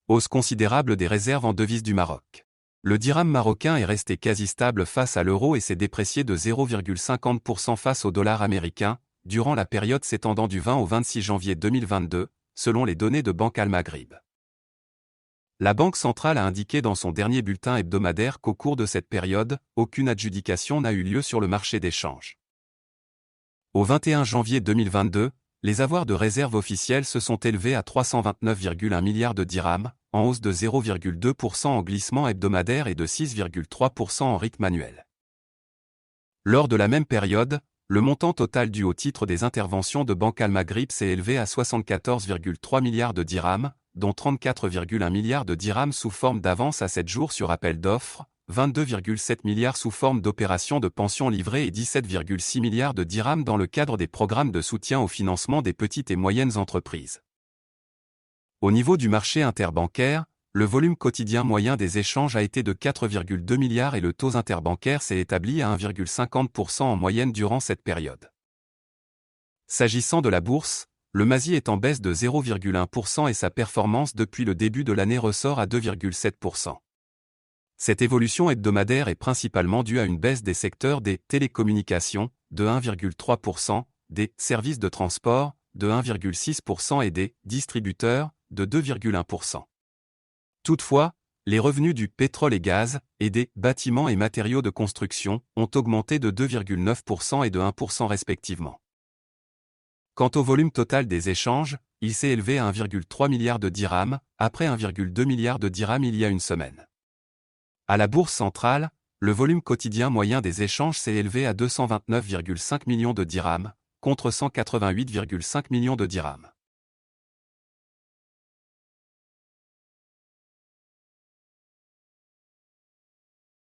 Hausse considérable des réserves en devises du Maroc. Le dirham marocain est resté quasi stable face à l'euro et s'est déprécié de 0,50% face au dollar américain, durant la période s'étendant du 20 au 26 janvier 2022, selon les données de Banque Al Maghrib. La Banque centrale a indiqué dans son dernier bulletin hebdomadaire qu'au cours de cette période, aucune adjudication n'a eu lieu sur le marché des changes. Au 21 janvier 2022, les avoirs de réserve officiels se sont élevés à 329,1 milliards de dirhams, en hausse de 0,2% en glissement hebdomadaire et de 6,3% en rythme annuel. Lors de la même période, le montant total dû au titre des interventions de Banque Al Maghrib s'est élevé à 74,3 milliards de dirhams, dont 34,1 milliards de dirhams sous forme d'avance à 7 jours sur appel d'offres, 22,7 milliards sous forme d'opérations de pension livrées et 17,6 milliards de dirhams dans le cadre des programmes de soutien au financement des petites et moyennes entreprises. Au niveau du marché interbancaire, le volume quotidien moyen des échanges a été de 4,2 milliards et le taux interbancaire s'est établi à 1,50% en moyenne durant cette période. S'agissant de la bourse, le Masi est en baisse de 0,1% et sa performance depuis le début de l'année ressort à 2,7%. Cette évolution hebdomadaire est principalement due à une baisse des secteurs des télécommunications, de 1,3%, des services de transport, de 1,6% et des distributeurs, de 2,1%. Toutefois, les revenus du pétrole et gaz, et des bâtiments et matériaux de construction, ont augmenté de 2,9% et de 1% respectivement. Quant au volume total des échanges, il s'est élevé à 1,3 milliard de dirhams, après 1,2 milliard de dirhams il y a une semaine. À la Bourse centrale, le volume quotidien moyen des échanges s'est élevé à 229,5 millions de dirhams, contre 188,5 millions de dirhams.